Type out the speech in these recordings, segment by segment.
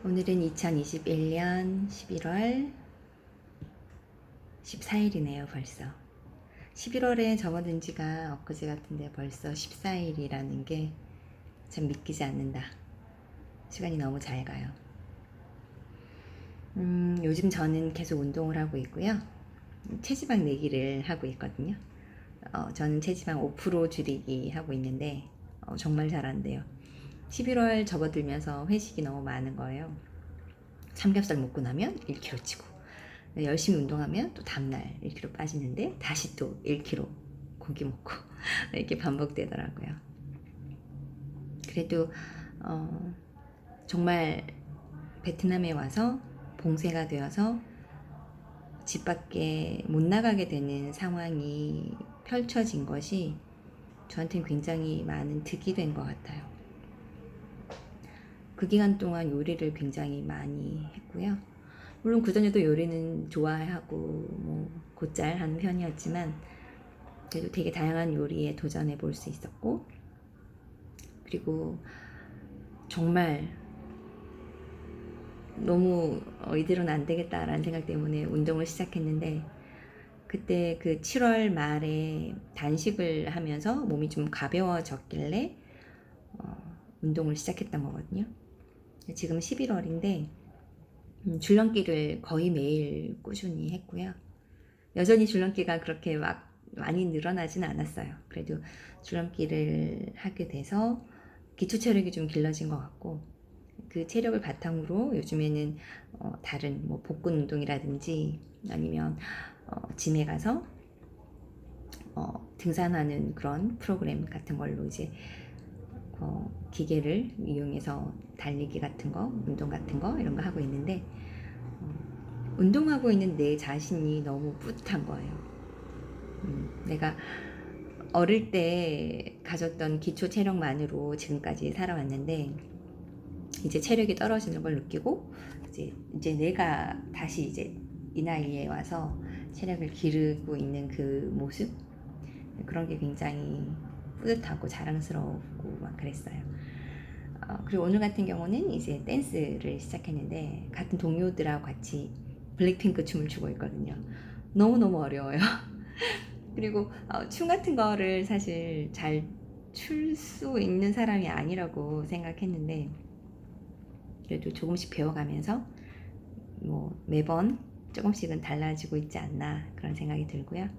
오늘은 2021년 11월 14일이네요, 벌써. 11월에 접어든 지가 엊그제 같은데 벌써 14일이라는 게 참 믿기지 않는다. 시간이 너무 잘 가요. 요즘 저는 계속 운동을 하고 있고요. 체지방 내기를 하고 있거든요. 저는 체지방 5% 줄이기 하고 있는데 정말 잘 안 돼요. 11월 접어들면서 회식이 너무 많은 거예요. 삼겹살 먹고 나면 1kg 찌고 열심히 운동하면 또 다음날 1kg 빠지는데 다시 또 1kg 고기 먹고 이렇게 반복되더라고요. 그래도 정말 베트남에 와서 봉쇄가 되어서 집 밖에 못 나가게 되는 상황이 펼쳐진 것이 저한테는 굉장히 많은 득이 된 것 같아요. 그 기간 동안 요리를 굉장히 많이 했고요. 물론 그전에도 요리는 좋아하고 뭐 곧잘 하는 편이었지만 그래도 되게 다양한 요리에 도전해 볼 수 있었고, 그리고 정말 너무 이대로는 안 되겠다라는 생각 때문에 운동을 시작했는데, 그때 그 7월 말에 단식을 하면서 몸이 좀 가벼워졌길래 운동을 시작했던 거거든요. 지금 11월인데 줄넘기를 거의 매일 꾸준히 했고요. 여전히 줄넘기가 그렇게 막 많이 늘어나진 않았어요. 그래도 줄넘기를 하게 돼서 기초 체력이 좀 길러진 것 같고, 그 체력을 바탕으로 요즘에는 다른 뭐 복근 운동이라든지 아니면 짐에 가서 등산하는 그런 프로그램 같은 걸로 이제 기계를 이용해서 달리기 같은 거, 운동 같은 거 이런 거 하고 있는데, 운동하고 있는 내 자신이 너무 뿌듯한 거예요. 내가 어릴 때 가졌던 기초 체력만으로 지금까지 살아왔는데 이제 체력이 떨어지는 걸 느끼고, 이제 내가 다시 이제 이 나이에 와서 체력을 기르고 있는 그 모습, 그런 게 굉장히 뿌듯하고 자랑스럽고 막 그랬어요. 그리고 오늘 같은 경우는 이제 댄스를 시작했는데 같은 동료들하고 같이 블랙핑크 춤을 추고 있거든요. 너무너무 어려워요. 그리고 춤 같은 거를 사실 잘 출 수 있는 사람이 아니라고 생각했는데, 그래도 조금씩 배워가면서 뭐 매번 조금씩은 달라지고 있지 않나 그런 생각이 들고요.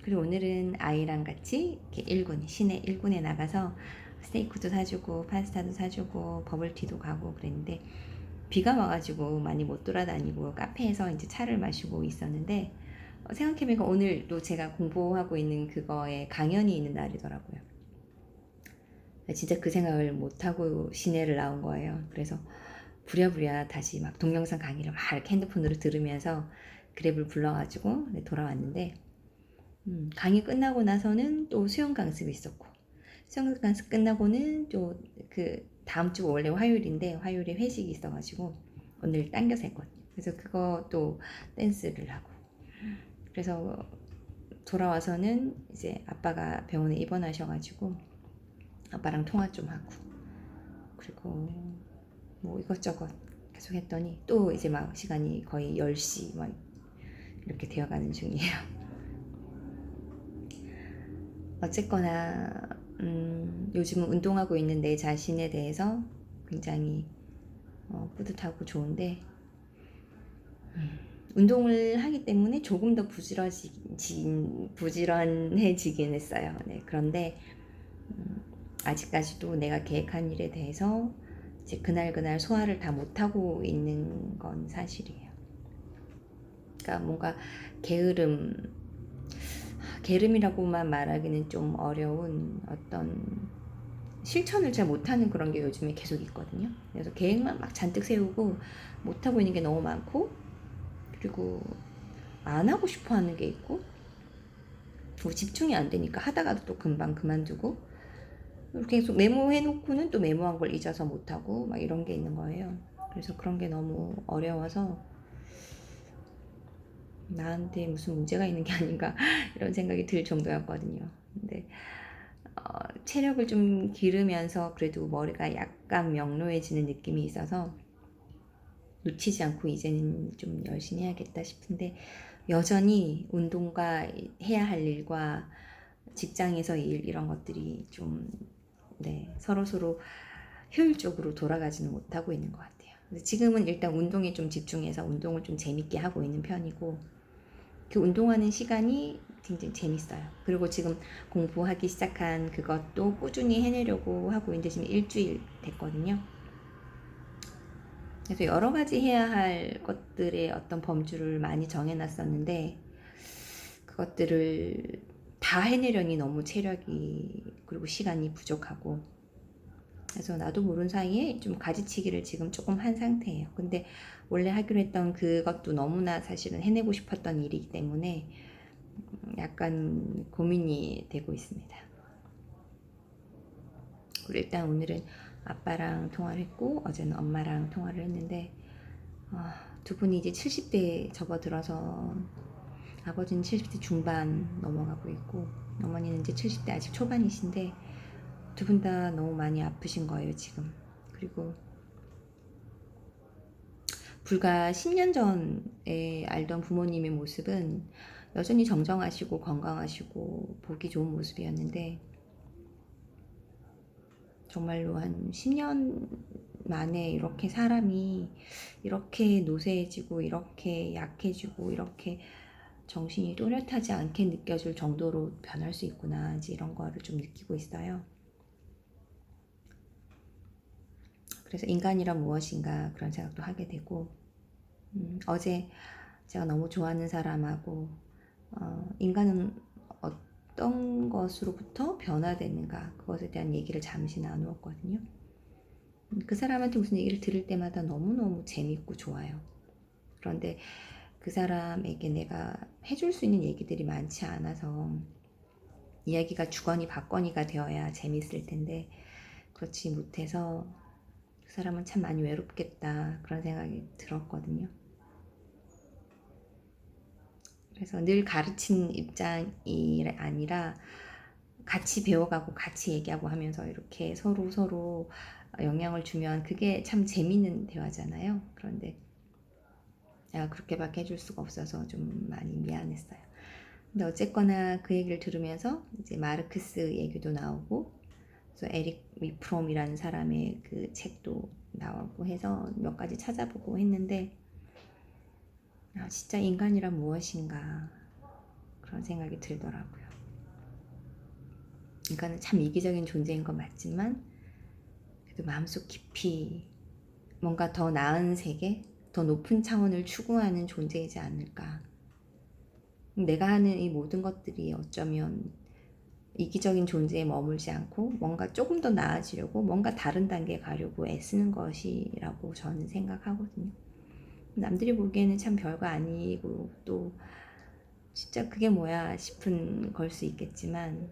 그리고 오늘은 아이랑 같이 이렇게 시내 1군에 나가서 스테이크도 사주고 파스타도 사주고 버블티도 가고 그랬는데, 비가 와가지고 많이 못 돌아다니고 카페에서 이제 차를 마시고 있었는데, 생각해보니까 오늘도 제가 공부하고 있는 그거에 강연이 있는 날이더라고요. 진짜 그 생각을 못하고 시내를 나온 거예요. 그래서 부랴부랴 다시 막 동영상 강의를 막 이렇게 핸드폰으로 들으면서 그랩을 불러가지고 돌아왔는데, 강의 끝나고 나서는 또 수영 강습이 있었고, 수영 강습 끝나고는 또 그 다음 주 원래 화요일인데 화요일에 회식이 있어가지고 오늘 당겨서 했거든요. 그래서 그거 또 댄스를 하고, 그래서 돌아와서는 이제 아빠가 병원에 입원하셔가지고 아빠랑 통화 좀 하고, 그리고 뭐 이것저것 계속 했더니 또 이제 막 시간이 거의 10시 막 이렇게 되어가는 중이에요. 어쨌거나 요즘은 운동하고 있는 내 자신에 대해서 굉장히 뿌듯하고 좋은데, 운동을 하기 때문에 조금 더 부지런해지긴 했어요. 네, 그런데 아직까지도 내가 계획한 일에 대해서 이제 그날 소화를 다 못하고 있는 건 사실이에요. 그러니까 뭔가 게으름이라고만 말하기는 좀 어려운 어떤 실천을 잘 못하는 그런 게 요즘에 계속 있거든요. 그래서 계획만 막 잔뜩 세우고 못하고 있는 게 너무 많고, 그리고 안 하고 싶어 하는 게 있고, 뭐 집중이 안 되니까 하다가도 또 금방 그만두고, 계속 메모해놓고는 또 메모한 걸 잊어서 못하고 막 이런 게 있는 거예요. 그래서 그런 게 너무 어려워서 나한테 무슨 문제가 있는 게 아닌가 이런 생각이 들 정도였거든요. 근데 체력을 좀 기르면서 그래도 머리가 약간 명료해지는 느낌이 있어서 놓치지 않고 이제는 좀 열심히 해야겠다 싶은데, 여전히 운동과 해야 할 일과 직장에서 일 이런 것들이 좀 서로 효율적으로 돌아가지는 못하고 있는 것 같아요. 그래서 지금은 일단 운동에 좀 집중해서 운동을 좀 재밌게 하고 있는 편이고, 그 운동하는 시간이 굉장히 재밌어요. 그리고 지금 공부하기 시작한 그것도 꾸준히 해내려고 하고 있는데 지금 일주일 됐거든요. 그래서 여러 가지 해야 할 것들의 어떤 범주를 많이 정해놨었는데, 그것들을 다 해내려니 너무 체력이 그리고 시간이 부족하고, 그래서 나도 모르는 사이에 좀 가지치기를 지금 조금 한 상태예요. 근데 원래 하기로 했던 그것도 너무나 사실은 해내고 싶었던 일이기 때문에 약간 고민이 되고 있습니다. 그리고 일단 오늘은 아빠랑 통화를 했고 어제는 엄마랑 통화를 했는데, 두 분이 이제 70대에 접어들어서 아버지는 70대 중반 넘어가고 있고 어머니는 이제 70대 아직 초반이신데, 두 분 다 너무 많이 아프신 거예요 지금. 그리고 불과 10년 전에 알던 부모님의 모습은 여전히 정정하시고 건강하시고 보기 좋은 모습이었는데, 정말로 한 10년 만에 이렇게 사람이 이렇게 노쇠해지고 이렇게 약해지고 이렇게 정신이 또렷하지 않게 느껴질 정도로 변할 수 있구나, 이제 이런 거를 좀 느끼고 있어요. 그래서 인간이란 무엇인가 그런 생각도 하게 되고, 어제 제가 너무 좋아하는 사람하고 인간은 어떤 것으로부터 변화되는가 그것에 대한 얘기를 잠시 나누었거든요. 그 사람한테 무슨 얘기를 들을 때마다 너무너무 재밌고 좋아요. 그런데 그 사람에게 내가 해줄 수 있는 얘기들이 많지 않아서 이야기가 주거니 받거니가 되어야 재밌을 텐데 그렇지 못해서 그 사람은 참 많이 외롭겠다 그런 생각이 들었거든요. 그래서 늘 가르치는 입장이 아니라 같이 배워가고 같이 얘기하고 하면서 이렇게 서로 영향을 주면 그게 참 재밌는 대화잖아요. 그런데 내가 그렇게밖에 해줄 수가 없어서 좀 많이 미안했어요. 근데 어쨌거나 그 얘기를 들으면서 이제 마르크스 얘기도 나오고, 그래서 에릭 위프롬이라는 사람의 그 책도 나오고 해서 몇 가지 찾아보고 했는데, 진짜 인간이란 무엇인가 그런 생각이 들더라고요. 인간은 참 이기적인 존재인 건 맞지만 그래도 마음속 깊이 뭔가 더 나은 세계, 더 높은 차원을 추구하는 존재이지 않을까. 내가 하는 이 모든 것들이 어쩌면 이기적인 존재에 머물지 않고 뭔가 조금 더 나아지려고 뭔가 다른 단계에 가려고 애쓰는 것이라고 저는 생각하거든요. 남들이 보기에는 참 별거 아니고 또 진짜 그게 뭐야 싶은 걸 수 있겠지만,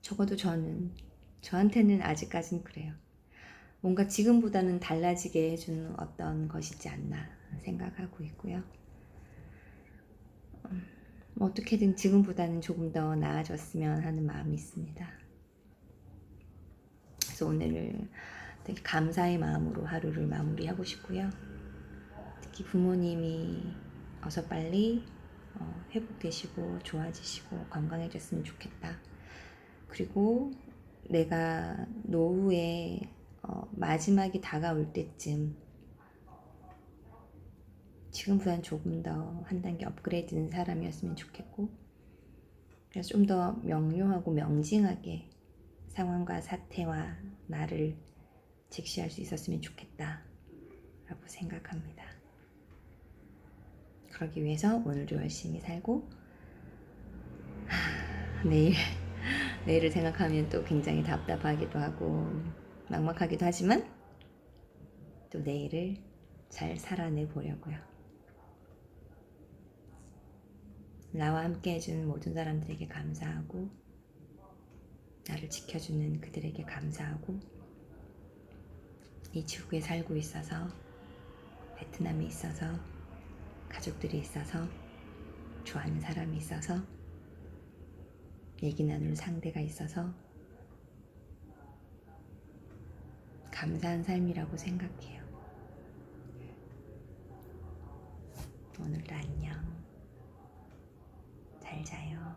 적어도 저한테는 아직까진 그래요. 뭔가 지금보다는 달라지게 해주는 어떤 것이지 않나 생각하고 있고요. 어떻게든 지금보다는 조금 더 나아졌으면 하는 마음이 있습니다. 그래서 오늘 되게 감사의 마음으로 하루를 마무리하고 싶고요. 특히 부모님이 어서 빨리 회복되시고 좋아지시고 건강해졌으면 좋겠다. 그리고 내가 노후에 마지막이 다가올 때쯤 지금보다는 조금 더 한 단계 업그레이드된 사람이었으면 좋겠고, 그래서 좀 더 명료하고 명징하게 상황과 사태와 나를 직시할 수 있었으면 좋겠다 라고 생각합니다. 그러기 위해서 오늘도 열심히 살고, 내일을 생각하면 또 굉장히 답답하기도 하고 막막하기도 하지만 또 내일을 잘 살아내 보려고요. 나와 함께 해준 모든 사람들에게 감사하고, 나를 지켜주는 그들에게 감사하고, 이 지구에 살고 있어서, 베트남에 있어서, 가족들이 있어서, 좋아하는 사람이 있어서 얘기 나눌 상대가 있어서 감사한 삶이라고 생각해요. 오늘도 안녕. 잘 자요.